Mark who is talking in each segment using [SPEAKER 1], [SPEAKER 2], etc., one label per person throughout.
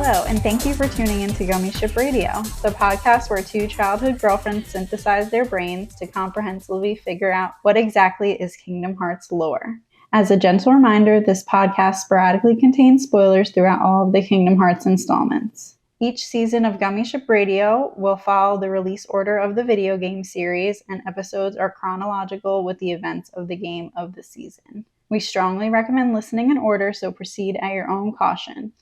[SPEAKER 1] Hello, and thank you for tuning into Gummi Ship Radio, the podcast where two childhood girlfriends synthesize their brains to comprehensively figure out what exactly is Kingdom Hearts lore. As a gentle reminder, this podcast sporadically contains spoilers throughout all of the Kingdom Hearts installments. Each season of Gummi Ship Radio will follow the release order of the video game series, and episodes are chronological with the events of the game of the season. We strongly recommend listening in order, so proceed at your own caution.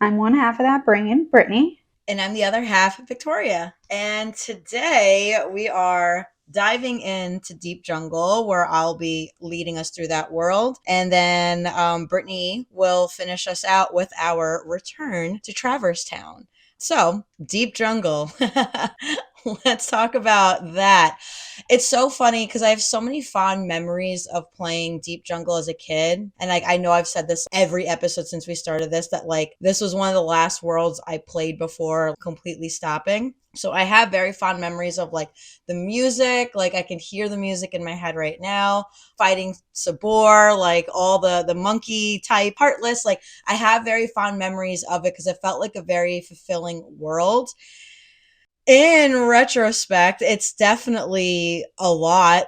[SPEAKER 1] I'm one half of that brain, Brittany.
[SPEAKER 2] And I'm the other half, Victoria. And today we are diving into Deep Jungle, where I'll be leading us through that world. And then Brittany will finish us out with our return to Traverse Town. So, Deep Jungle. Let's talk about that. It's so funny because I have so many fond memories of playing Deep Jungle as a kid. And I know I've said this every episode since we started this, that this was one of the last worlds I played before completely stopping. So I have very fond memories of the music. I can hear the music in my head right now. Fighting Sabor, all the monkey type Heartless. I have very fond memories of it because it felt like a very fulfilling world. In retrospect, it's definitely a lot.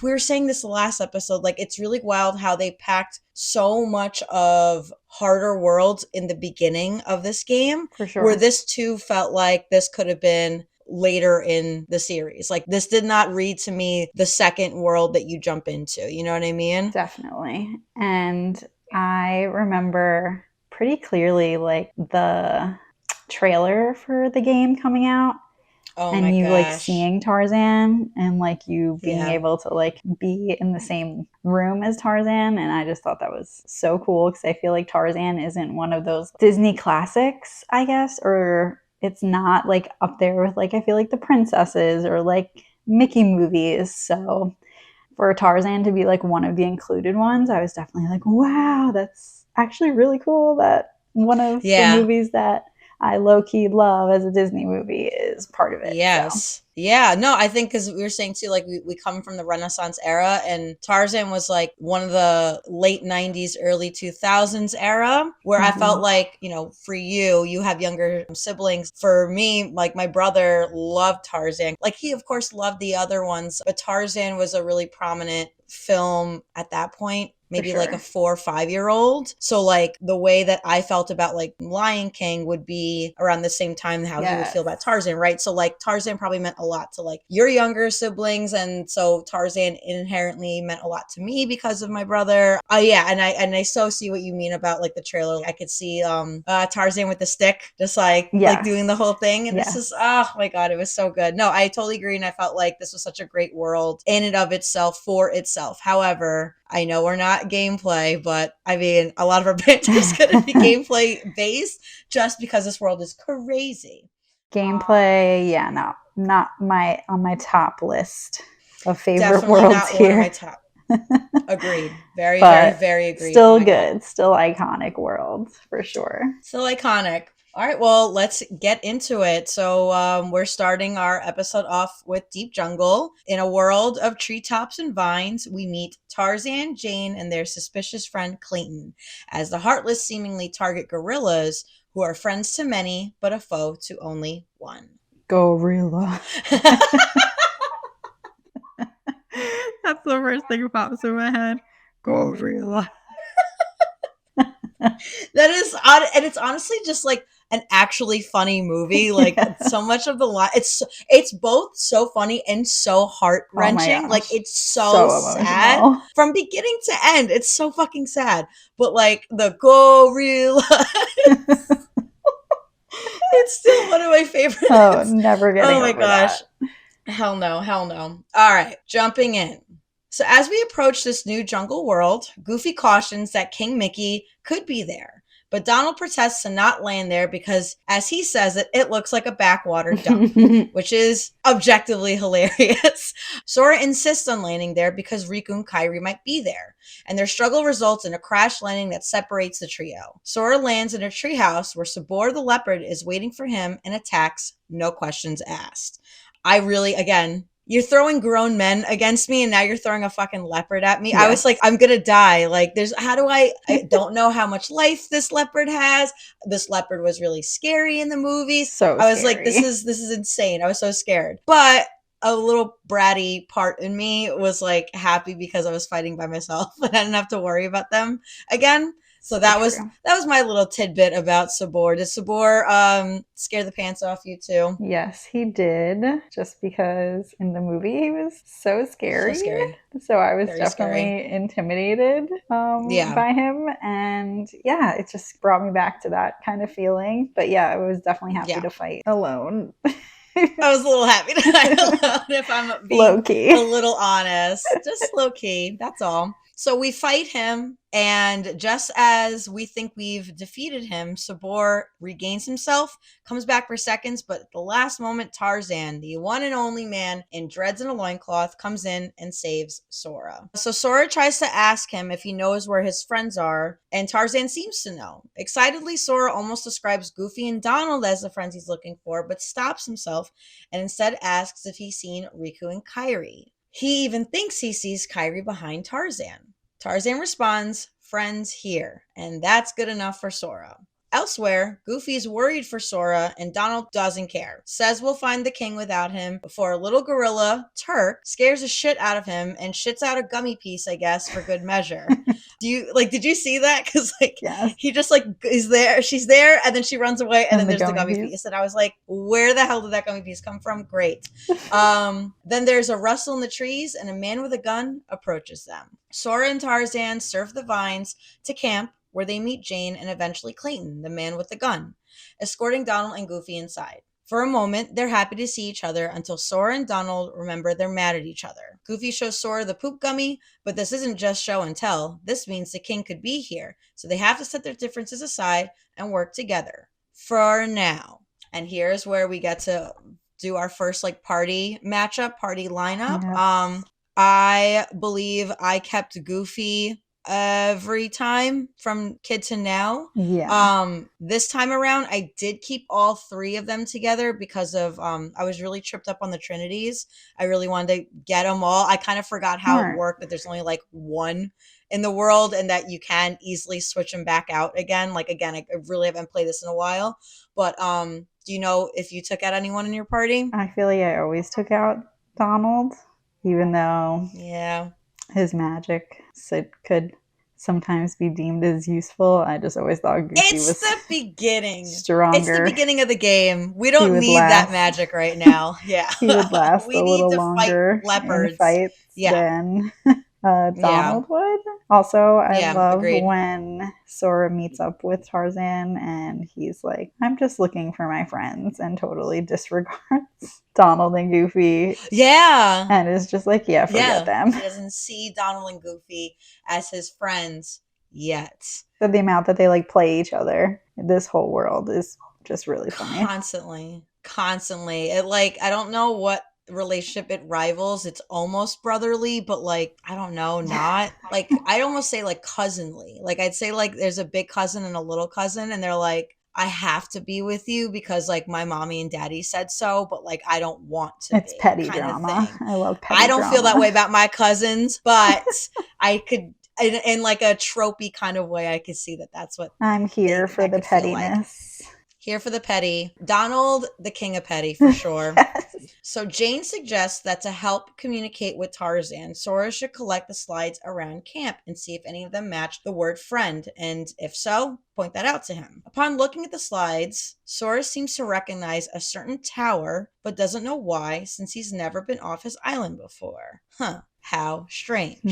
[SPEAKER 2] We were saying this the last episode, it's really wild how they packed so much of harder worlds in the beginning of this game.
[SPEAKER 1] For sure.
[SPEAKER 2] Where this too felt like this could have been later in the series. This did not read to me the second world that you jump into. You know what I mean?
[SPEAKER 1] Definitely. And I remember pretty clearly the trailer for the game coming out.
[SPEAKER 2] Oh
[SPEAKER 1] and
[SPEAKER 2] my
[SPEAKER 1] you
[SPEAKER 2] gosh.
[SPEAKER 1] Seeing Tarzan and you being able to be in the same room as Tarzan, and I just thought that was so cool because I feel like Tarzan isn't one of those Disney classics, I guess, or it's not up there with I feel like the princesses or Mickey movies. So for Tarzan to be one of the included ones, I was definitely wow, that's actually really cool that one of the movies that I low-key love as a Disney movie is part of it.
[SPEAKER 2] Yes.
[SPEAKER 1] So.
[SPEAKER 2] Yeah. No, I think because we were saying too, we come from the Renaissance era, and Tarzan was one of the late 90s, early 2000s era where I felt for you have younger siblings. For me, my brother loved Tarzan. He, of course, loved the other ones, but Tarzan was a really prominent film at that point. Maybe
[SPEAKER 1] sure.
[SPEAKER 2] A 4 or 5 year old. So the way that I felt about Lion King would be around the same time how he would feel about Tarzan, right? So Tarzan probably meant a lot to your younger siblings, and so Tarzan inherently meant a lot to me because of my brother. Yeah, and I so see what you mean about the trailer. I could see Tarzan with the stick, just doing the whole thing, and this is oh my god, it was so good. No, I totally agree, and I felt this was such a great world in and of itself for itself. However, I know we're not gameplay, but I mean, a lot of our banter is going to be gameplay based just because this world is crazy.
[SPEAKER 1] Gameplay, no, not on my top list of favorite
[SPEAKER 2] Definitely
[SPEAKER 1] worlds
[SPEAKER 2] not
[SPEAKER 1] here.
[SPEAKER 2] One of my top. Agreed. Very, very, very agreed.
[SPEAKER 1] Still good. Still iconic worlds for sure.
[SPEAKER 2] Still iconic. All right, well, let's get into it. So we're starting our episode off with Deep Jungle. In a world of treetops and vines, we meet Tarzan, Jane, and their suspicious friend Clayton, as the Heartless seemingly target gorillas who are friends to many, but a foe to only one.
[SPEAKER 1] Gorilla. That's the first thing that pops in my head. Gorilla.
[SPEAKER 2] That is odd, and it's honestly just an actually funny movie. So much of the line, it's both so funny and so heart-wrenching.
[SPEAKER 1] Oh
[SPEAKER 2] it's so sad
[SPEAKER 1] emotional.
[SPEAKER 2] From beginning to end. It's so fucking sad. But the gorilla, it's still one of my favorites.
[SPEAKER 1] Oh, never getting over
[SPEAKER 2] gosh.
[SPEAKER 1] That.
[SPEAKER 2] Hell no. All right, jumping in. So as we approach this new jungle world, Goofy cautions that King Mickey could be there. But Donald protests to not land there because, as he says it looks like a backwater dump, which is objectively hilarious. Sora insists on landing there because Riku and Kairi might be there, and their struggle results in a crash landing that separates the trio. Sora lands in a treehouse where Sabor the leopard is waiting for him and attacks, no questions asked. I really, again, you're throwing grown men against me and now you're throwing a fucking leopard at me.
[SPEAKER 1] Yes.
[SPEAKER 2] I was like, I'm gonna die. Like, I don't know how much life this leopard has. This leopard was really scary in the movies.
[SPEAKER 1] So
[SPEAKER 2] I was
[SPEAKER 1] scary.
[SPEAKER 2] like, this is insane. I was so scared. But a little bratty part in me was like happy because I was fighting by myself and I didn't have to worry about them again. So that was my little tidbit about Sabor. Did Sabor scare the pants off you too?
[SPEAKER 1] Yes, he did. Just because in the movie he was so scary.
[SPEAKER 2] So scary.
[SPEAKER 1] So I was
[SPEAKER 2] Very
[SPEAKER 1] definitely
[SPEAKER 2] scary.
[SPEAKER 1] intimidated by him. And yeah, it just brought me back to that kind of feeling. But yeah, I was definitely happy to fight alone.
[SPEAKER 2] I was a little happy to fight alone, if I'm being
[SPEAKER 1] low-key.
[SPEAKER 2] a little honest. Just low-key, that's all. So we fight him, and just as we think we've defeated him, Sabor regains himself, comes back for seconds, but at the last moment, Tarzan, the one and only man in dreads and a loincloth, comes in and saves Sora. So Sora tries to ask him if he knows where his friends are, and Tarzan seems to know. Excitedly, Sora almost describes Goofy and Donald as the friends he's looking for, but stops himself and instead asks if he's seen Riku and Kairi. He even thinks he sees Kairi behind Tarzan. Tarzan responds, "Friends here," and that's good enough for Sora. Elsewhere, Goofy's worried for Sora, and Donald doesn't care. Says we'll find the king without him before a little gorilla, Turk, scares the shit out of him and shits out a gummy piece, I guess, for good measure. Did you see that? Because
[SPEAKER 1] yes.
[SPEAKER 2] he just is there, she's there, and then she runs away, and then there's the gummy piece. And I was like, where the hell did that gummy piece come from? Great. Then there's a rustle in the trees, and a man with a gun approaches them. Sora and Tarzan surf the vines to camp, where they meet Jane and eventually Clayton, the man with the gun, escorting Donald and Goofy inside. For a moment, they're happy to see each other until Sora and Donald remember they're mad at each other. Goofy shows Sora the poop gummy, but this isn't just show and tell. This means the king could be here, so they have to set their differences aside and work together. For now. And here's where we get to do our first party matchup, party lineup. Yes. I believe I kept Goofy every time from kid to now.
[SPEAKER 1] Yeah.
[SPEAKER 2] This time around I did keep all three of them together because of I was really tripped up on the Trinities. I really wanted to get them all. I kind of forgot how it worked, that there's only one in the world and that you can easily switch them back out again. I really haven't played this in a while, but do you know if you took out anyone in your party?
[SPEAKER 1] I feel like I always took out Donald, even though his magic could sometimes be deemed as useful. I just always thought Goofy was
[SPEAKER 2] the beginning.
[SPEAKER 1] Stronger.
[SPEAKER 2] It's the beginning of the game. We don't need that magic right now. Yeah.
[SPEAKER 1] He would last a little longer in fights than Donald would. Also, I love when Sora meets up with Tarzan and he's like, "I'm just looking for my friends," and totally disregards Donald and Goofy.
[SPEAKER 2] Yeah.
[SPEAKER 1] And is just like, forget them.
[SPEAKER 2] He doesn't see Donald and Goofy as his friends yet.
[SPEAKER 1] So the amount that they play each other, this whole world is just really funny.
[SPEAKER 2] Constantly. It I don't know what relationship it rivals. It's almost brotherly, but I don't know, not I'd almost say cousinly. I'd say there's a big cousin and a little cousin, and they're I have to be with you because my mommy and daddy said so, but I don't want to.
[SPEAKER 1] It's petty drama. I love petty
[SPEAKER 2] drama. I don't
[SPEAKER 1] drama.
[SPEAKER 2] feel that way about my cousins, but I could in a tropey kind of way, I could see that's what
[SPEAKER 1] I'm here for the pettiness.
[SPEAKER 2] Here for the petty. Donald, the king of petty, for sure.
[SPEAKER 1] Yes.
[SPEAKER 2] So Jane suggests that to help communicate with Tarzan, Sora should collect the slides around camp and see if any of them match the word friend, and if so, point that out to him. Upon looking at the slides, Sora seems to recognize a certain tower, but doesn't know why, since he's never been off his island before. How strange.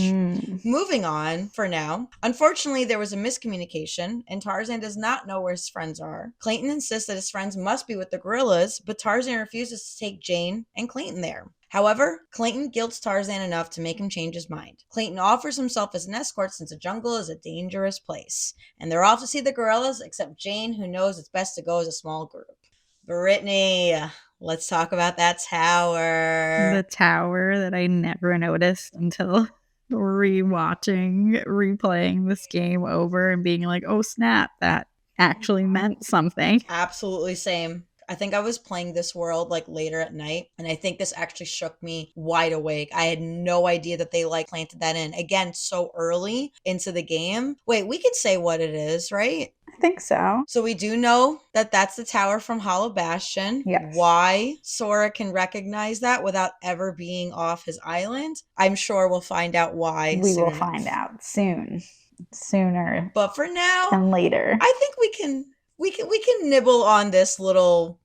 [SPEAKER 2] Moving on for now. Unfortunately, there was a miscommunication, and Tarzan does not know where his friends are. Clayton insists that his friends must be with the gorillas, but Tarzan refuses to take Jane and Clayton there. However, Clayton guilts Tarzan enough to make him change his mind. Clayton offers himself as an escort since the jungle is a dangerous place. And they're off to see the gorillas, except Jane, who knows it's best to go as a small group. Brittany, let's talk about that tower.
[SPEAKER 3] The tower that I never noticed until replaying this game over and being like, oh snap, that actually meant something.
[SPEAKER 2] Absolutely same. I think I was playing this world like later at night, and I think this actually shook me wide awake. I had no idea that they like planted that in. Again, so early into the game. Wait, we can say what it is, right?
[SPEAKER 1] I think so.
[SPEAKER 2] So we do know that that's the tower from Hollow Bastion.
[SPEAKER 1] Yes.
[SPEAKER 2] Why Sora can recognize that without ever being off his island, I'm sure we'll find out why.
[SPEAKER 1] We
[SPEAKER 2] soon
[SPEAKER 1] will
[SPEAKER 2] enough.
[SPEAKER 1] find out soon. Sooner
[SPEAKER 2] But for now,
[SPEAKER 1] than later.
[SPEAKER 2] I think we can nibble on this little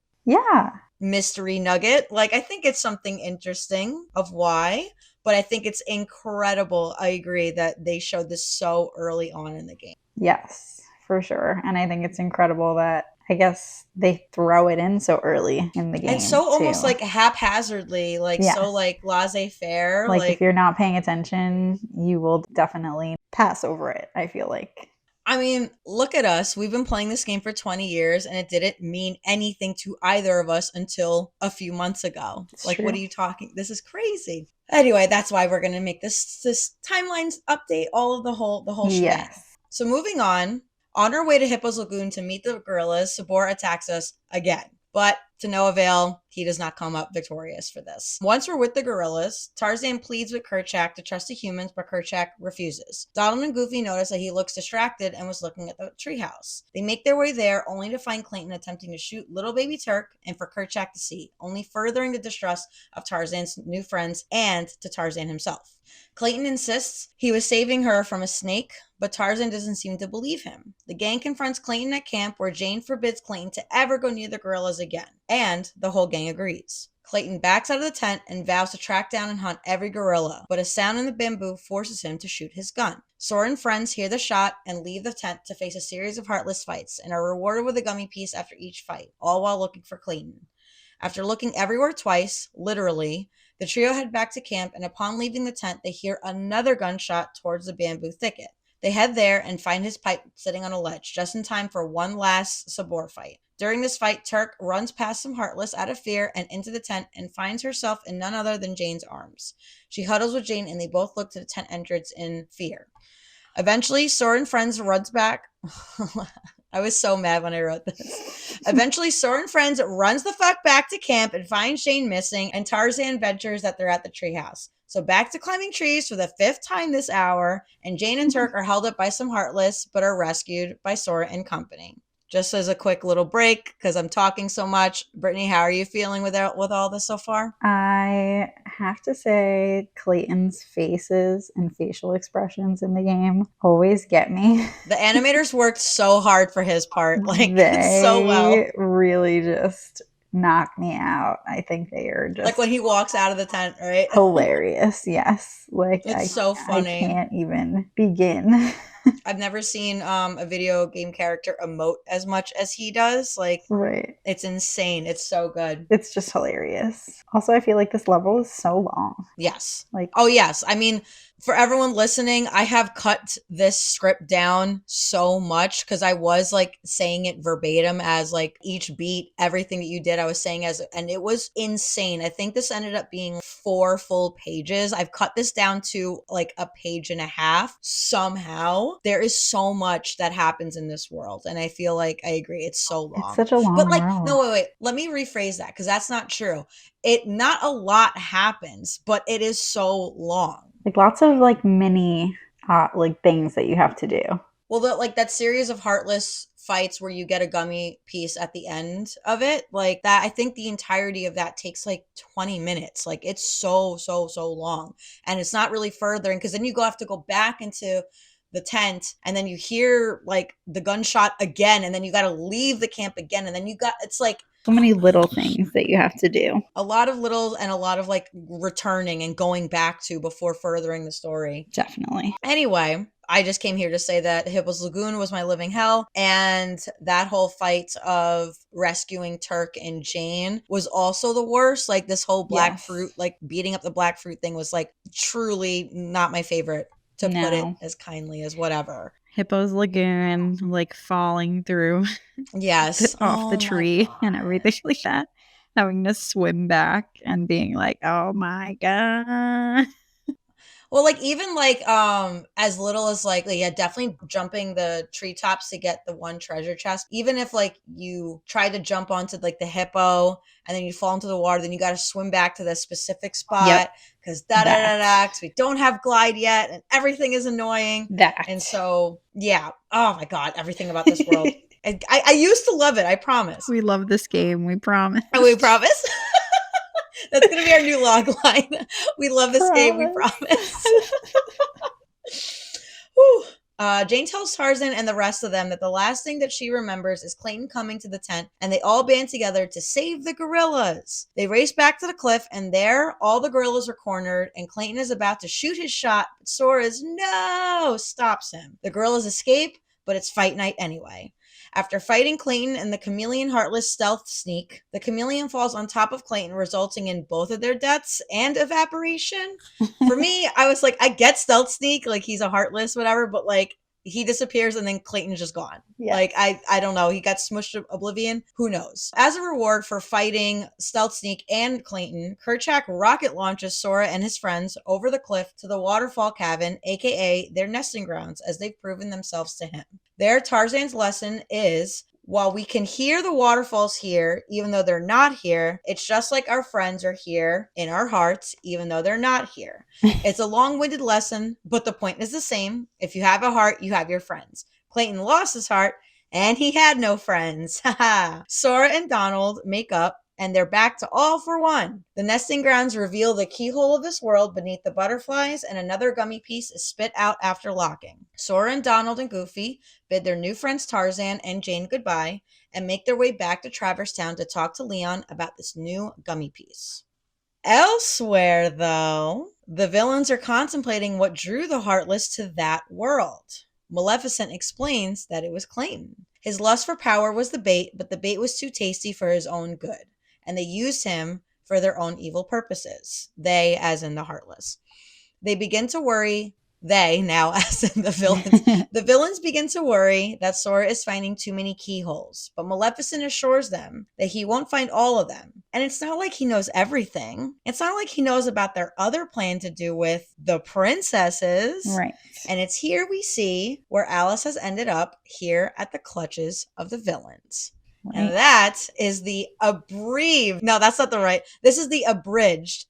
[SPEAKER 2] mystery nugget. Like, I think it's something interesting of why, but I think it's incredible. I agree that they showed this so early on in the game.
[SPEAKER 1] Yes, for sure. And I think it's incredible that I guess they throw it in so early in the game.
[SPEAKER 2] And so almost
[SPEAKER 1] too.
[SPEAKER 2] like haphazardly, like so like laissez-faire.
[SPEAKER 1] Like if you're not paying attention, you will definitely pass over it, I feel like.
[SPEAKER 2] I mean, look at us. We've been playing this game for 20 years and it didn't mean anything to either of us until a few months ago.
[SPEAKER 1] It's
[SPEAKER 2] like,
[SPEAKER 1] true.
[SPEAKER 2] what are you talking? This is crazy. Anyway, that's why we're going to make this timelines update, all of the whole shebang.
[SPEAKER 1] Yes.
[SPEAKER 2] So moving on our way to Hippo's Lagoon to meet the gorillas, Sabor attacks us again. But to no avail, he does not come up victorious for this. Once we're with the gorillas, Tarzan pleads with Kerchak to trust the humans, but Kerchak refuses. Donald and Goofy notice that he looks distracted and was looking at the treehouse. They make their way there, only to find Clayton attempting to shoot little baby Turk and for Kerchak to see, only furthering the distrust of Tarzan's new friends and to Tarzan himself. Clayton insists he was saving her from a snake, but Tarzan doesn't seem to believe him. The gang confronts Clayton at camp, where Jane forbids Clayton to ever go near the gorillas again, and the whole gang agrees. Clayton backs out of the tent and vows to track down and hunt every gorilla, but a sound in the bamboo forces him to shoot his gun. Sora and friends hear the shot and leave the tent to face a series of Heartless fights, and are rewarded with a gummy piece after each fight, all while looking for Clayton. After looking everywhere twice, literally, the trio head back to camp, and upon leaving the tent, they hear another gunshot towards the bamboo thicket. They head there and find his pipe sitting on a ledge, just in time for one last Sabor fight. During this fight, Turk runs past some Heartless out of fear and into the tent and finds herself in none other than Jane's arms. She huddles with Jane and they both look to the tent entrance in fear. Eventually, Sora and friends runs back. I was so mad when I wrote this. Eventually, Sora and friends runs the fuck back to camp and finds Jane missing, and Tarzan ventures that they're at the treehouse. So back to climbing trees for the 5th time this hour, and Jane and Turk are held up by some Heartless, but are rescued by Sora and company. Just as a quick little break, because I'm talking so much, Brittany, how are you feeling with all this so far?
[SPEAKER 1] I have to say Clayton's faces and facial expressions in the game always get me.
[SPEAKER 2] The animators worked so hard for his part, like
[SPEAKER 1] they
[SPEAKER 2] so well.
[SPEAKER 1] Really just knock me out. I think they are just
[SPEAKER 2] like when he walks out of the tent, right?
[SPEAKER 1] Hilarious. Yes, like
[SPEAKER 2] it's so funny.
[SPEAKER 1] I can't even begin.
[SPEAKER 2] I've never seen a video game character emote as much as he does. Like,
[SPEAKER 1] right.
[SPEAKER 2] It's insane. It's so good.
[SPEAKER 1] It's just hilarious. Also, I feel like this level is so long.
[SPEAKER 2] Yes.
[SPEAKER 1] Like,
[SPEAKER 2] oh, yes. I mean, for everyone listening, I have cut this script down so much because I was like saying it verbatim as like each beat, everything that you did, I was saying and it was insane. I think this ended up being 4 full pages. I've cut this down to like a page and a half somehow. There is so much that happens in this world. And I feel like I agree. It's so long.
[SPEAKER 1] It's such a long
[SPEAKER 2] But like,
[SPEAKER 1] world.
[SPEAKER 2] no, wait. Let me rephrase that because that's not true. Not a lot happens, but it is so long.
[SPEAKER 1] Like lots of like mini like things that you have to do.
[SPEAKER 2] Well, that series of Heartless fights where you get a gummy piece at the end of it, like that, I think the entirety of that takes like 20 minutes. Like it's so long, and it's not really furthering because then you have to go back into the tent and then you hear like the gunshot again, and then you got to leave the camp again, and then it's like
[SPEAKER 1] so many little things that you have to do.
[SPEAKER 2] A lot of littles and a lot of like returning and going back to before furthering the story.
[SPEAKER 1] Definitely.
[SPEAKER 2] Anyway, I just came here to say that Hippo's Lagoon was my living hell, and that whole fight of rescuing Turk and Jane was also the worst. Like this whole black fruit, like beating up the black fruit thing was like truly not my favorite, to put it as kindly as whatever.
[SPEAKER 3] Hippo's Lagoon, like falling through
[SPEAKER 2] yes
[SPEAKER 3] off the tree and everything like that. Having to swim back and being like, oh my God.
[SPEAKER 2] Well, like even like as little as like yeah, definitely jumping the treetops to get the one treasure chest. Even if like you try to jump onto like the hippo and then you fall into the water, then you got to swim back to the specific spot because because we don't have glide yet and everything is annoying. And so yeah, oh my god, everything about this world. I used to love it. I promise.
[SPEAKER 3] We love this game. We promise.
[SPEAKER 2] We promise. That's going to be our new log line. We love this game. We promise. Jane tells Tarzan and the rest of them that the last thing that she remembers is Clayton coming to the tent, and they all band together to save the gorillas. They race back to the cliff, and there, all the gorillas are cornered, and Clayton is about to shoot his shot, but Sora's no stops him. The gorillas escape, but it's fight night anyway. After fighting Clayton and the chameleon Heartless stealth sneak, the chameleon falls on top of Clayton, resulting in both of their deaths and evaporation. For me, I was like, I get stealth sneak, like he's a Heartless, whatever, but like he disappears and then Clayton's just gone. Yes. Like, I don't know. He got smushed to oblivion. Who knows? As a reward for fighting Stealth Sneak and Clayton, Kerchak rocket launches Sora and his friends over the cliff to the waterfall cabin, aka their nesting grounds, as they've proven themselves to him. There, Tarzan's lesson is, while we can hear the waterfalls here, even though they're not here, it's just like our friends are here in our hearts, even though they're not here. It's a long-winded lesson, but the point is the same. If you have a heart, you have your friends. Clayton lost his heart, and he had no friends. Sora and Donald make up, and they're back to all for one. The nesting grounds reveal the keyhole of this world beneath the butterflies, and another gummy piece is spit out after locking. Sora and Donald and Goofy bid their new friends Tarzan and Jane goodbye, and make their way back to Traverse Town to talk to Leon about this new gummy piece. Elsewhere, though, the villains are contemplating what drew the Heartless to that world. Maleficent explains that it was Clayton. His lust for power was the bait, but the bait was too tasty for his own good, and they used him for their own evil purposes. They, as in the Heartless. They begin to worry. They, now as in the villains. The villains begin to worry that Sora is finding too many keyholes, but Maleficent assures them that he won't find all of them. And it's not like he knows everything. It's not like he knows about their other plan to do with the princesses.
[SPEAKER 1] Right.
[SPEAKER 2] And it's here we see where Alice has ended up, here at the clutches of the villains. Right. And that is the abbreviated. No, that's not the right. This is the abridged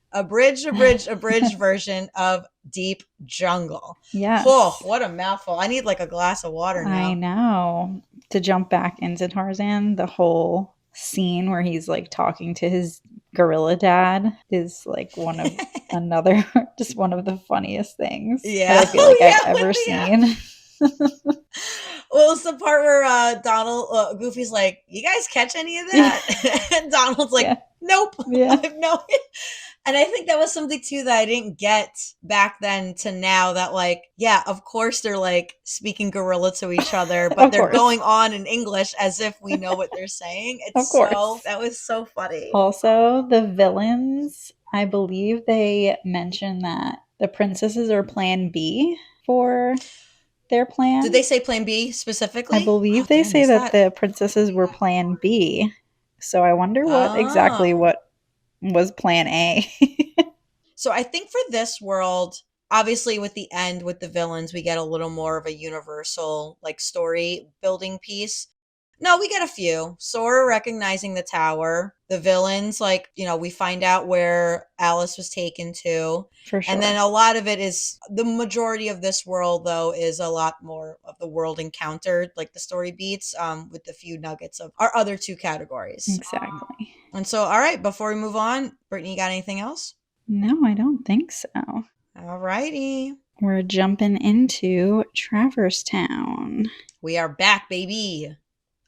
[SPEAKER 2] version of Deep Jungle.
[SPEAKER 1] Yes.
[SPEAKER 2] Oh, what a mouthful. I need like a glass of water now.
[SPEAKER 1] I know. To jump back into Tarzan, the whole scene where he's like talking to his gorilla dad is like one of just one of the funniest things that I feel like I've ever seen.
[SPEAKER 2] Well, it's the part where Goofy's like, you guys catch any of that? And Donald's like, nope. Yeah. I have no. And I think that was something too that I didn't get back then to now, that like, yeah, of course they're like speaking gorilla to each other, but they're going on in English as if we know what they're saying. It's that was so funny.
[SPEAKER 1] Also, the villains, I believe they mentioned that the princesses are plan B for their plan.
[SPEAKER 2] Did they say plan B specifically?
[SPEAKER 1] I believe they say that the princesses were plan B. So I wonder what exactly what was plan A.
[SPEAKER 2] So I think for this world, obviously with the end with the villains, we get a little more of a universal like story building piece. No, we get a few. Sora recognizing the tower, the villains, like, you know, we find out where Alice was taken to.
[SPEAKER 1] For sure.
[SPEAKER 2] And then a lot of it is, the majority of this world, though, is a lot more of the world encountered, like the story beats, with the few nuggets of our other two categories.
[SPEAKER 1] Exactly.
[SPEAKER 2] And so, all right, before we move on, Brittany, you got anything else?
[SPEAKER 1] No, I don't think so.
[SPEAKER 2] All righty.
[SPEAKER 1] We're jumping into Traverse Town. We
[SPEAKER 2] are back, baby.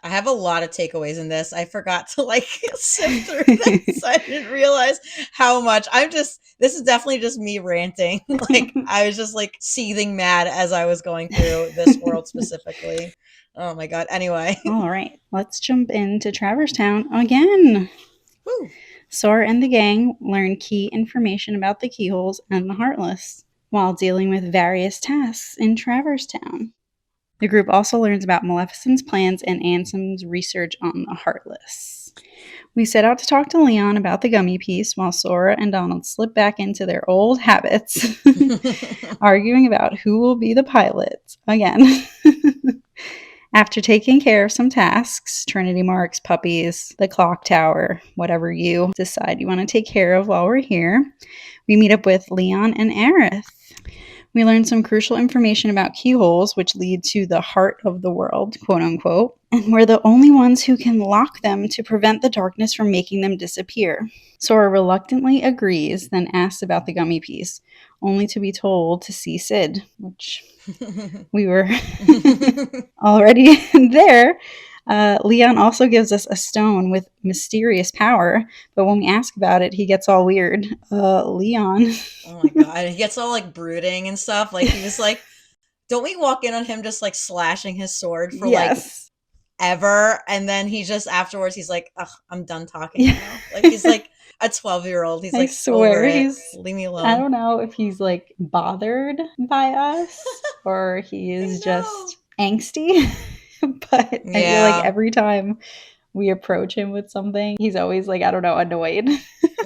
[SPEAKER 2] I have a lot of takeaways in this. I forgot to like sift through this. I didn't realize how much. This is definitely just me ranting. Like I was just like seething mad as I was going through this world specifically. Oh my God. Anyway.
[SPEAKER 1] All right. Let's jump into Traverse Town again.
[SPEAKER 2] Woo.
[SPEAKER 1] Sora and the gang learn key information about the Keyholes and the Heartless while dealing with various tasks in Traverse Town. The group also learns about Maleficent's plans and Ansem's research on the Heartless. We set out to talk to Leon about the gummy piece while Sora and Donald slip back into their old habits, arguing about who will be the pilot again. After taking care of some tasks, Trinity marks, puppies, the clock tower, whatever you decide you want to take care of while we're here, we meet up with Leon and Aerith. We learn some crucial information about keyholes, which lead to the heart of the world, quote unquote, and we're the only ones who can lock them to prevent the darkness from making them disappear. Sora reluctantly agrees, then asks about the gummy piece, only to be told to see Sid, which we were already there. Leon also gives us a stone with mysterious power, but when we ask about it, he gets all weird. Leon.
[SPEAKER 2] Oh my god, he gets all like brooding and stuff. Like he was like, don't we walk in on him just like slashing his sword for like ever? And then he just afterwards, he's like, ugh, I'm done talking now. Like he's like a 12-year-old. He's like, I swear, leave me alone.
[SPEAKER 1] I don't know if he's like bothered by us or he is just angsty. But I feel like every time we approach him with something, he's always like, I don't know, annoyed.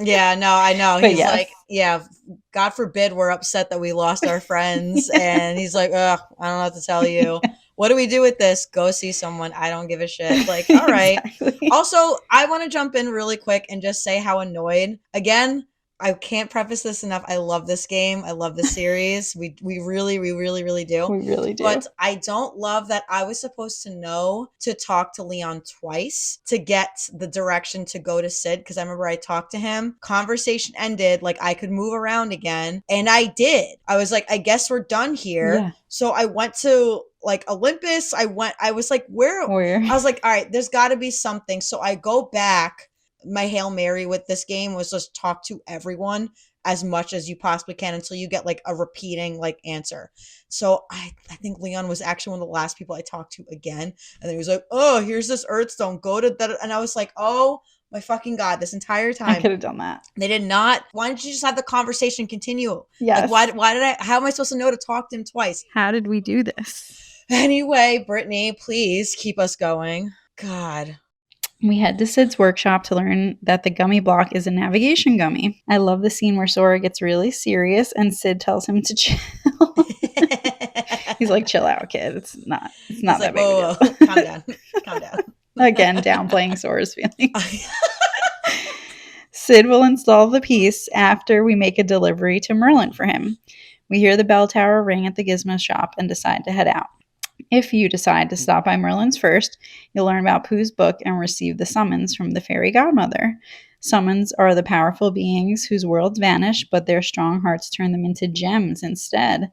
[SPEAKER 2] Yeah, no, I know. He's like, yeah, God forbid we're upset that we lost our friends. And he's like, ugh, I don't know what to tell you. What do we do with this? Go see someone. I don't give a shit. Like, all right. Exactly. Also, I want to jump in really quick and just say how annoyed. Again, I can't preface this enough. I love this game. I love this series. We really do.
[SPEAKER 1] We really do.
[SPEAKER 2] But I don't love that I was supposed to know to talk to Leon twice to get the direction to go to Sid. Because I remember I talked to him. Conversation ended. Like I could move around again. And I did. I was like, I guess we're done here. Yeah. So I went to like Olympus. I was like, where? I was like, all right, there's got to be something. So I go back. My Hail Mary with this game was just talk to everyone as much as you possibly can until you get like a repeating like answer. So I think Leon was actually one of the last people I talked to again. And then he was like, oh, here's this Earthstone. Go to that. And I was like, oh my fucking God, this entire time.
[SPEAKER 1] I could have done that.
[SPEAKER 2] They did not. Why didn't you just have the conversation continue?
[SPEAKER 1] Yes.
[SPEAKER 2] Like, how am I supposed to know to talk to him twice?
[SPEAKER 3] How did we do this?
[SPEAKER 2] Anyway, Brittany, please keep us going. God.
[SPEAKER 1] We head to Sid's workshop to learn that the gummy block is a navigation gummy. I love the scene where Sora gets really serious and Sid tells him to chill. He's like, chill out, kid. It's not that big of a
[SPEAKER 2] deal. Calm down.
[SPEAKER 1] Again, downplaying Sora's feelings. Sid will install the piece after we make a delivery to Merlin for him. We hear the bell tower ring at the Gizmo shop and decide to head out. If you decide to stop by Merlin's first, you'll learn about Pooh's book and receive the summons from the fairy godmother. Summons are the powerful beings whose worlds vanish, but their strong hearts turn them into gems instead.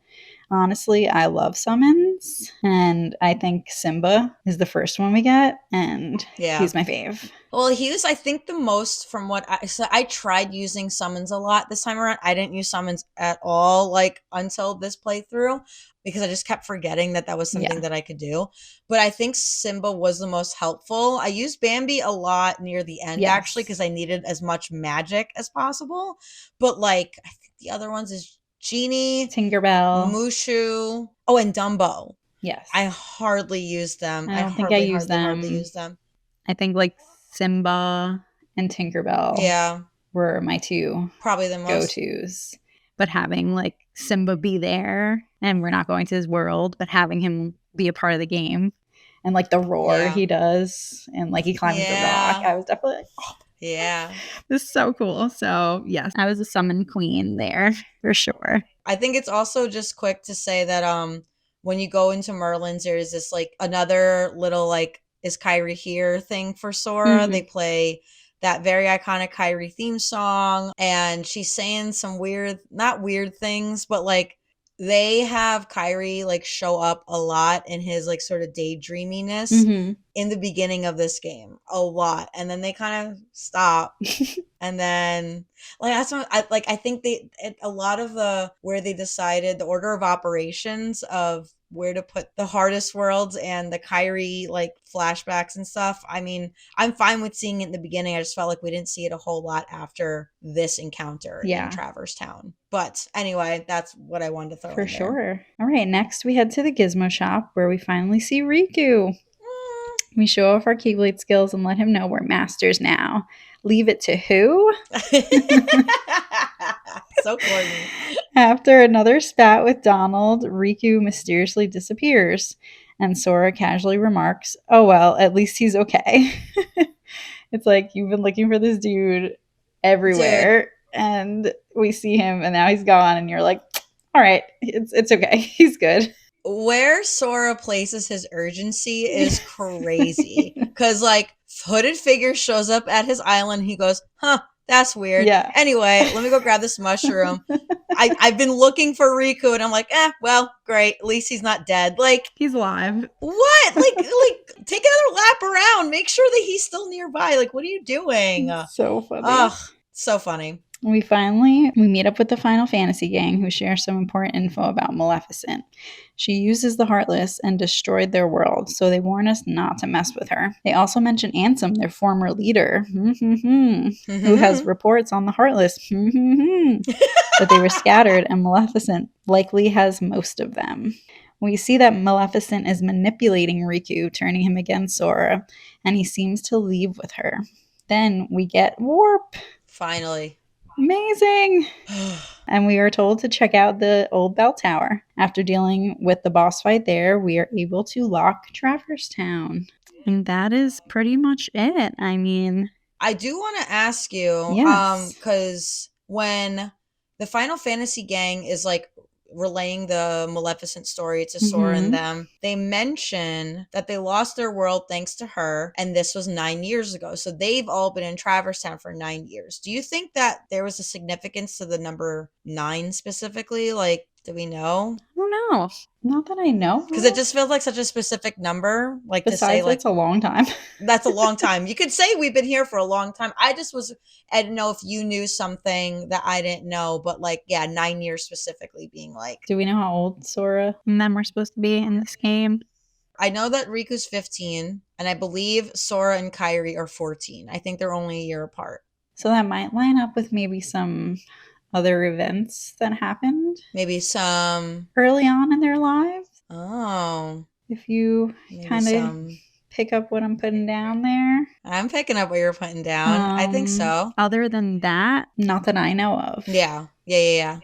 [SPEAKER 1] Honestly, I love summons, and I think Simba is the first one we get, and he's my fave.
[SPEAKER 2] Well, he was, I think, the most from what I tried using summons a lot this time around. I didn't use summons at all, like, until this playthrough, because I just kept forgetting that was something that I could do. But I think Simba was the most helpful. I used Bambi a lot near the end, actually, because I needed as much magic as possible. But, like, I think the other ones is Genie,
[SPEAKER 1] Tinkerbell,
[SPEAKER 2] Mushu, and Dumbo.
[SPEAKER 1] Yes.
[SPEAKER 2] I hardly used them.
[SPEAKER 1] I don't think I used them.
[SPEAKER 2] Hardly used them.
[SPEAKER 3] I think like Simba
[SPEAKER 1] and Tinkerbell were my two
[SPEAKER 2] probably the most
[SPEAKER 1] go-tos.
[SPEAKER 3] But having like Simba be there, and we're not going to his world, but having him be a part of the game.
[SPEAKER 1] And like the roar he does, and like he climbs the rock. I was definitely like, oh.
[SPEAKER 2] Yeah.
[SPEAKER 3] This is so cool. So yes, I was a summon queen there for sure.
[SPEAKER 2] I think it's also just quick to say that when you go into Merlin's, there's this like another little like is Kyrie here thing for Sora. Mm-hmm. They play that very iconic Kyrie theme song, and she's saying some not weird things, but like they have Kyrie like show up a lot in his like sort of daydreaminess in the beginning of this game, a lot, and then they kind of stop, and then like that's what I think a lot of where they decided the order of operations of where to put the hardest worlds and the Kyrie like flashbacks and stuff. I mean, I'm fine with seeing it in the beginning. I just felt like we didn't see it a whole lot after this encounter in Traverse Town. But anyway, that's what I wanted to throw in there.
[SPEAKER 1] For sure. All right, next we head to the Gizmo shop where we finally see Riku. We show off our Keyblade skills and let him know we're masters now. Leave it to who?
[SPEAKER 2] So corny.
[SPEAKER 1] After another spat with Donald, Riku mysteriously disappears. And Sora casually remarks, oh well, at least he's okay. It's like, you've been looking for this dude everywhere. And we see him and now he's gone. And you're like, all right, it's okay. He's good.
[SPEAKER 2] Where Sora places his urgency is crazy. Because, like, hooded figure shows up at his island. He goes, huh, that's weird.
[SPEAKER 1] Yeah.
[SPEAKER 2] Anyway, let me go grab this mushroom. I've been looking for Riku, and I'm like, well, great. At least he's not dead. Like,
[SPEAKER 3] he's alive.
[SPEAKER 2] What? Like, take another lap around. Make sure that he's still nearby. Like, what are you doing?
[SPEAKER 1] So funny.
[SPEAKER 2] Ugh, so funny.
[SPEAKER 1] We meet up with the Final Fantasy gang who share some important info about Maleficent. She uses the Heartless and destroyed their world, so they warn us not to mess with her. They also mention Ansem, their former leader, who has reports on the Heartless, but they were scattered and Maleficent likely has most of them. We see that Maleficent is manipulating Riku, turning him against Sora, and he seems to leave with her. Then we get Warp.
[SPEAKER 2] Finally.
[SPEAKER 1] Amazing! And we are told to check out the old bell tower. After dealing with the boss fight there, we are able to lock Traverse Town.
[SPEAKER 3] And that is pretty much it. I mean,
[SPEAKER 2] I do want to ask you, because when the Final Fantasy gang is like relaying the Maleficent story to Sora and them, they mention that they lost their world thanks to her, and this was 9 years ago. So they've all been in Traverse Town for 9 years. Do you think that there was a significance to the number 9 specifically? Like, do we know?
[SPEAKER 1] I don't know. Not that I know.
[SPEAKER 2] Because it just feels like such a specific number. Like,
[SPEAKER 1] besides,
[SPEAKER 2] to say, like,
[SPEAKER 1] that's a long time.
[SPEAKER 2] That's a long time. You could say we've been here for a long time. I didn't know if you knew something that I didn't know, but like, 9 years specifically being like.
[SPEAKER 1] Do we know how old Sora
[SPEAKER 3] and them were supposed to be in this game?
[SPEAKER 2] I know that Riku's 15, and I believe Sora and Kyrie are 14. I think they're only a year apart.
[SPEAKER 1] So that might line up with maybe some other events that happened.
[SPEAKER 2] Maybe some
[SPEAKER 1] early on in their lives.
[SPEAKER 2] Oh.
[SPEAKER 1] If you kind of pick up what I'm putting down there.
[SPEAKER 2] I'm picking up what you're putting down. I think so.
[SPEAKER 3] Other than that,
[SPEAKER 1] not that I know of.
[SPEAKER 2] Yeah.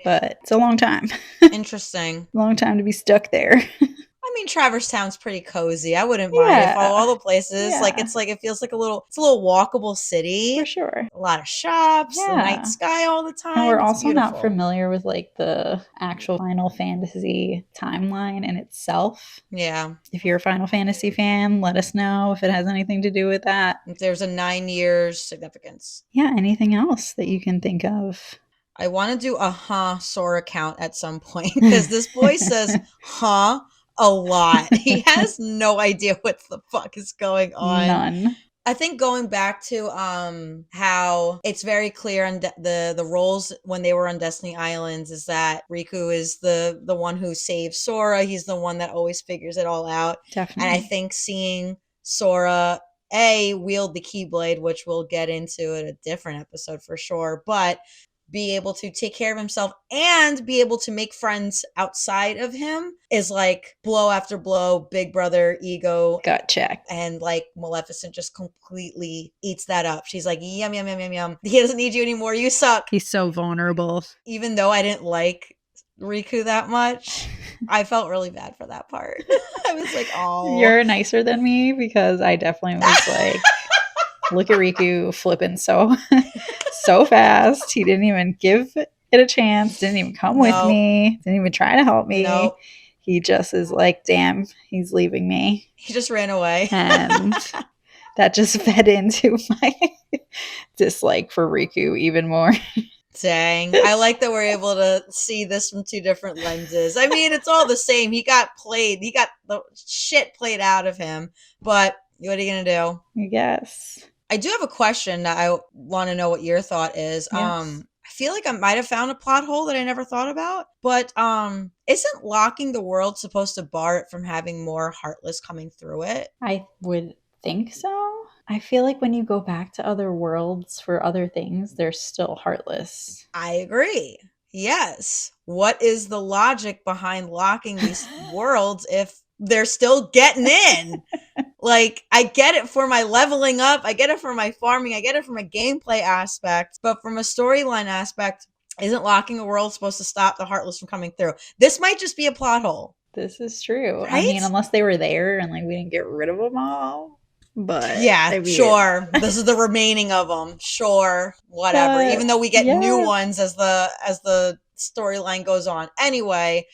[SPEAKER 1] But it's a long time.
[SPEAKER 2] Interesting.
[SPEAKER 1] Long time to be stuck there.
[SPEAKER 2] I mean, Traverse Town's pretty cozy. I wouldn't mind if all the places, it feels like a little walkable city.
[SPEAKER 1] For sure.
[SPEAKER 2] A lot of shops, the night sky all the time.
[SPEAKER 1] And we're also not familiar with like the actual Final Fantasy timeline in itself.
[SPEAKER 2] Yeah.
[SPEAKER 1] If you're a Final Fantasy fan, let us know if it has anything to do with that.
[SPEAKER 2] If there's a 9 years significance.
[SPEAKER 1] Yeah, anything else that you can think of.
[SPEAKER 2] I want to do a Sora count at some point because this boy says a lot. He has no idea what the fuck is going on.
[SPEAKER 1] None.
[SPEAKER 2] I think going back to how it's very clear on the roles when they were on Destiny Islands is that Riku is the one who saves Sora. He's the one that always figures it all out.
[SPEAKER 1] Definitely.
[SPEAKER 2] And I think seeing Sora wield the Keyblade, which we'll get into in a different episode for sure, but be able to take care of himself and be able to make friends outside of him is like blow after blow, big brother ego.
[SPEAKER 1] Gut check.
[SPEAKER 2] And like Maleficent just completely eats that up. She's like, yum, yum, yum, yum, yum. He doesn't need you anymore. You suck.
[SPEAKER 3] He's so vulnerable.
[SPEAKER 2] Even though I didn't like Riku that much, I felt really bad for that part. I was like, oh.
[SPEAKER 1] You're nicer than me because I definitely was like, look at Riku flipping so fast. He didn't even give it a chance. Didn't even come with me. Didn't even try to help me.
[SPEAKER 2] Nope.
[SPEAKER 1] He just is like, damn, he's leaving me.
[SPEAKER 2] He just ran away.
[SPEAKER 1] And that just fed into my dislike for Riku even more.
[SPEAKER 2] Dang. I like that we're able to see this from two different lenses. I mean, it's all the same. He got the shit played out of him. But what are you going to do?
[SPEAKER 1] I guess.
[SPEAKER 2] I do have a question that I want to know what your thought is.
[SPEAKER 1] Yes.
[SPEAKER 2] I feel like I might have found a plot hole that I never thought about, but isn't locking the world supposed to bar it from having more Heartless coming through it?
[SPEAKER 1] I would think so. I feel like when you go back to other worlds for other things, they're still Heartless.
[SPEAKER 2] I agree. Yes. What is the logic behind locking these worlds if they're still getting in? Like, I get it for my leveling up, I get it for my farming, I get it from a gameplay aspect, but from a storyline aspect, isn't locking a world supposed to stop the Heartless from coming through? This might just be a plot hole.
[SPEAKER 1] This is true.
[SPEAKER 2] Right?
[SPEAKER 1] I mean, unless they were there and like we didn't get rid of them all. But
[SPEAKER 2] yeah,
[SPEAKER 1] I mean,
[SPEAKER 2] sure. This is the remaining of them. Sure, whatever.
[SPEAKER 1] But,
[SPEAKER 2] even though we get
[SPEAKER 1] yeah.
[SPEAKER 2] new ones as the storyline goes on. Anyway,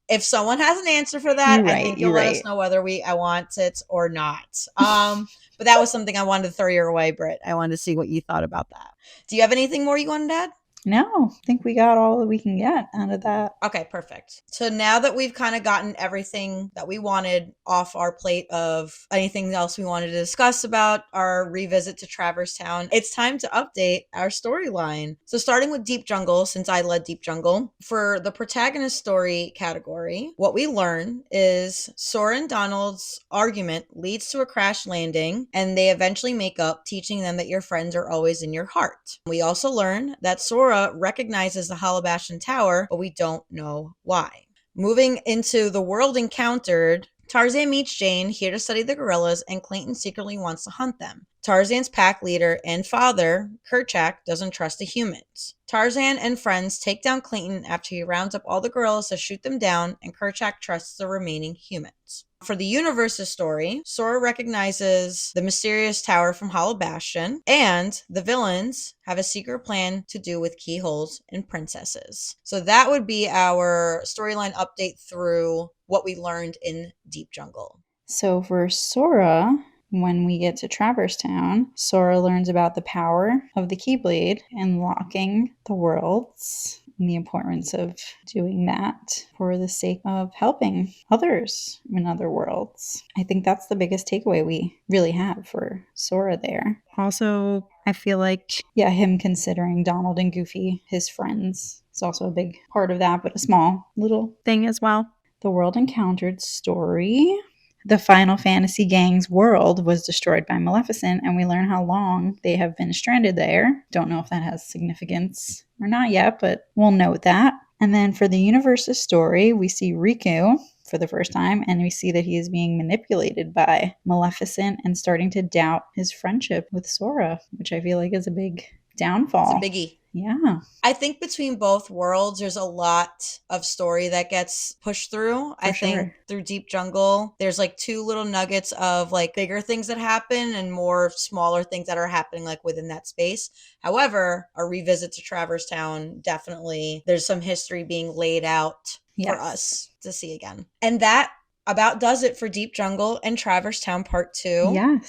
[SPEAKER 2] if someone has an answer for that, I think you'll let us know whether I want it or not. But that was something I wanted to throw your way, Britt. I wanted to see what you thought about that. Do you have anything more you wanted to add?
[SPEAKER 1] No, I think we got all that we can get out of that.
[SPEAKER 2] Okay, perfect. So now that we've kind of gotten everything that we wanted off our plate of anything else we wanted to discuss about our revisit to Traverse Town, it's time to update our storyline. So starting with Deep Jungle, since I led Deep Jungle, for the protagonist story category, what we learn is Sora and Donald's argument leads to a crash landing, and they eventually make up, teaching them that your friends are always in your heart. We also learn that Sora recognizes the Hollow Bastion Tower, but we don't know why. Moving into the world encountered, Tarzan meets Jane, here to study the gorillas, and Clayton secretly wants to hunt them. Tarzan's pack leader and father, Kerchak, doesn't trust the humans. Tarzan and friends take down Clayton after he rounds up all the gorillas to shoot them down, and Kerchak trusts the remaining humans. For the universe's story, Sora recognizes the mysterious tower from Hollow Bastion, and the villains have a secret plan to do with keyholes and princesses. So that would be our storyline update through what we learned in Deep Jungle.
[SPEAKER 1] So for Sora, when we get to Traverse Town, Sora learns about the power of the Keyblade and locking the worlds and the importance of doing that for the sake of helping others in other worlds. I think that's the biggest takeaway we really have for Sora there.
[SPEAKER 3] Also, I feel like
[SPEAKER 1] him considering Donald and Goofy his friends is also a big part of that, but a small little
[SPEAKER 3] thing as well.
[SPEAKER 1] The world encountered story. The Final Fantasy gang's world was destroyed by Maleficent, and we learn how long they have been stranded there. Don't know if that has significance or not yet, but we'll note that. And then for the universe's story, we see Riku for the first time, and we see that he is being manipulated by Maleficent and starting to doubt his friendship with Sora, which I feel like is a big downfall.
[SPEAKER 2] It's a biggie.
[SPEAKER 1] Yeah.
[SPEAKER 2] I think between both worlds, there's a lot of story that gets pushed through. I think through Deep Jungle, there's like two little nuggets of like bigger things that happen and more smaller things that are happening like within that space. However, a revisit to Traverse Town, definitely there's some history being laid out for us to see again. And that about does it for Deep Jungle and Traverse Town Part 2.
[SPEAKER 1] Yes.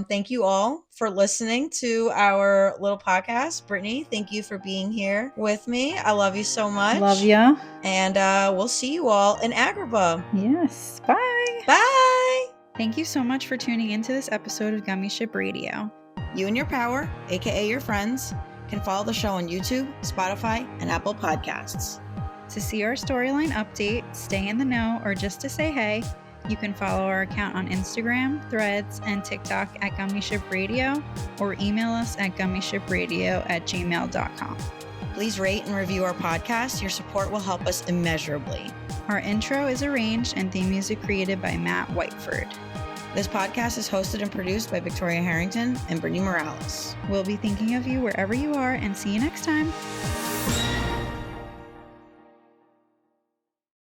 [SPEAKER 2] Thank you all for listening to our little podcast. Brittany, thank you for being here with me. I love you so much.
[SPEAKER 1] Love ya.
[SPEAKER 2] And we'll see you all in Agrabah.
[SPEAKER 1] Yes. Bye.
[SPEAKER 2] Bye.
[SPEAKER 3] Thank you so much for tuning into this episode of Gummi Ship Radio.
[SPEAKER 2] You and your power, aka your friends, can follow the show on YouTube, Spotify, and Apple Podcasts.
[SPEAKER 3] To see our storyline update, stay in the know, or just to say hey, you can follow our account on Instagram, Threads, and TikTok at Gummi Ship Radio, or email us at gummishipradio@gmail.com.
[SPEAKER 2] Please rate and review our podcast. Your support will help us immeasurably.
[SPEAKER 3] Our intro is arranged and theme music created by Matt Whiteford.
[SPEAKER 2] This podcast is hosted and produced by Victoria Harrington and Brittany Morales.
[SPEAKER 3] We'll be thinking of you wherever you are, and see you next time.